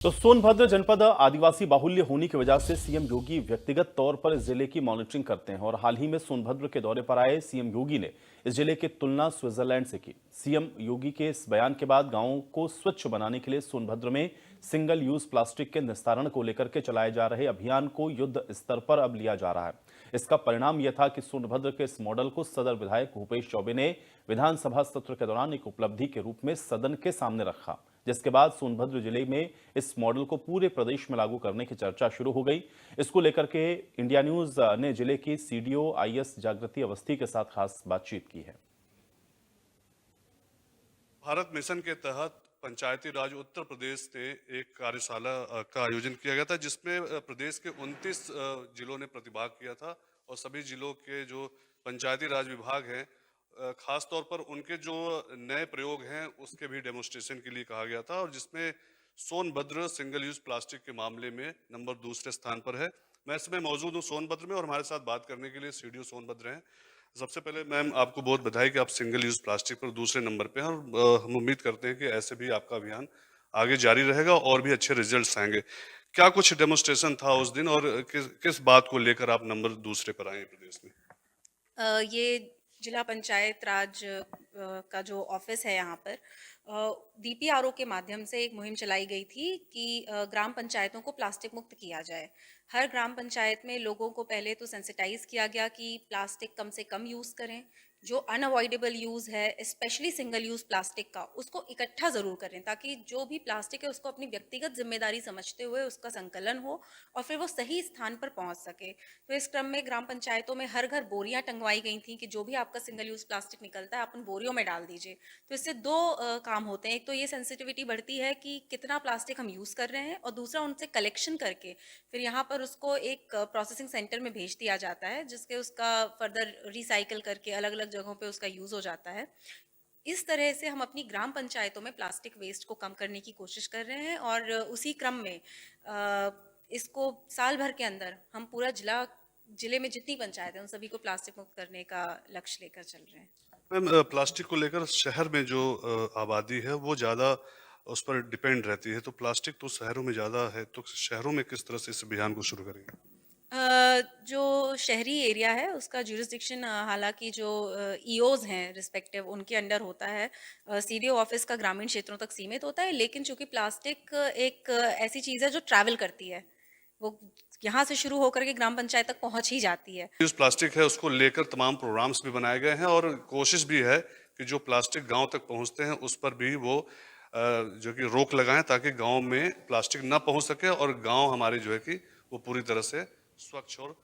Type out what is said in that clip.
तो सोनभद्र जनपद आदिवासी बाहुल्य होने की वजह से सीएम योगी व्यक्तिगत तौर पर इस जिले की मॉनिटरिंग करते हैं और हाल ही में सोनभद्र के दौरे पर आए सीएम योगी ने इस जिले की तुलना स्विट्जरलैंड से की। सीएम योगी के इस बयान के बाद गांवों को स्वच्छ बनाने के लिए सोनभद्र में सिंगल यूज प्लास्टिक के निस्तारण को लेकर के चलाए जा रहे अभियान को युद्ध स्तर पर अब लिया जा रहा है। इसका परिणाम यह था कि सोनभद्र के इस मॉडल को सदर विधायक भूपेश चौबे ने विधानसभा सत्र के दौरान एक उपलब्धि के रूप में सदन के सामने रखा, जिसके बाद सोनभद्र जिले में इस मॉडल को पूरे प्रदेश में लागू करने की चर्चा शुरू हो गई। इसको लेकर के इंडिया न्यूज ने जिले की सीडीओ आईएएस जागृति अवस्थी के साथ खास बातचीत की है। भारत मिशन के तहत पंचायती राज उत्तर प्रदेश से एक कार्यशाला का आयोजन किया गया था, जिसमें प्रदेश के 29 जिलों ने प्रतिभाग किया था और सभी जिलों के जो पंचायती राज विभाग हैं, खास तौर पर उनके जो नए प्रयोग हैं उसके भी डेमोन्स्ट्रेशन के लिए कहा गया था, और जिसमें सोनभद्र सिंगल यूज प्लास्टिक के मामले में नंबर दूसरे स्थान पर है। मैं इस समय मौजूद हूँ सोनभद्र में और हमारे साथ बात करने के लिए सीडीओ सोनभद्र हैं। सबसे पहले मैम, आपको बहुत बधाई कि आप सिंगल यूज प्लास्टिक पर दूसरे नंबर पे हैं, और हम उम्मीद करते हैं कि ऐसे भी आपका अभियान आगे जारी रहेगा और भी अच्छे रिजल्ट्स आएंगे। क्या कुछ डेमोन्स्ट्रेशन था उस दिन, और किस बात को लेकर आप नंबर दूसरे पर आए प्रदेश में? ये जिला पंचायत राज का जो ऑफिस है यहाँ पर डीपीआरओ के माध्यम से एक मुहिम चलाई गई थी कि ग्राम पंचायतों को प्लास्टिक मुक्त किया जाए। हर ग्राम पंचायत में लोगों को पहले तो सेंसिटाइज किया गया कि प्लास्टिक कम से कम यूज़ करें, जो अनअवॉइडेबल यूज़ है स्पेशली सिंगल यूज़ प्लास्टिक का उसको इकट्ठा ज़रूर करें, ताकि जो भी प्लास्टिक है उसको अपनी व्यक्तिगत जिम्मेदारी समझते हुए उसका संकलन हो और फिर वो सही स्थान पर पहुंच सके। तो इस क्रम में ग्राम पंचायतों में हर घर बोरियां टंगवाई गई थी कि जो भी आपका सिंगल यूज प्लास्टिक निकलता है आप उन बोरियों में डाल दीजिए। तो इससे दो काम होते हैं, एक तो ये सेंसिटिविटी बढ़ती है कि कितना प्लास्टिक हम यूज़ कर रहे हैं, और दूसरा उनसे कलेक्शन करके फिर यहाँ पर उसको एक प्रोसेसिंग सेंटर में भेज दिया जाता है, जिसके उसका फर्दर रिसाइकल करके अलग अलग जगहों पे उसका यूज़ हो जाता है। इस तरह से हम अपनी ग्राम पंचायतों में प्लास्टिक वेस्ट को कम करने की कोशिश कर रहे हैं, और उसी क्रम में इसको साल भर के अंदर हम पूरा जिले में जितनी पंचायत है उन सभी को प्लास्टिक मुक्त करने का लक्ष्य लेकर चल रहे हैं। मैम, प्लास्टिक को लेकर शहर में जो आबादी है वो ज़्यादा उस पर डिपेंड रहती है, तो प्लास्टिक तो शहरों में ज़्यादा है, तो शहरों में किस तरह से इस अभियान को शुरू करेंगे? जो शहरी एरिया है उसका जुरिस्डिक्शन हालांकि जो ईओज हैं रिस्पेक्टिव उनके अंडर होता है। सीडीओ ऑफिस का ग्रामीण क्षेत्रों तक सीमित होता है, लेकिन चूंकि प्लास्टिक एक ऐसी चीज़ है जो ट्रैवल करती है, वो यहाँ से शुरू होकर के ग्राम पंचायत तक पहुँच ही जाती है। यूज प्लास्टिक है उसको लेकर तमाम प्रोग्राम्स भी बनाए गए हैं, और कोशिश भी है कि जो प्लास्टिक गांव तक पहुंचते हैं उस पर भी वो जो कि रोक लगाएं, ताकि गांव में प्लास्टिक ना पहुंच सके और गांव हमारे जो है कि वो पूरी तरह से स्वच्छ और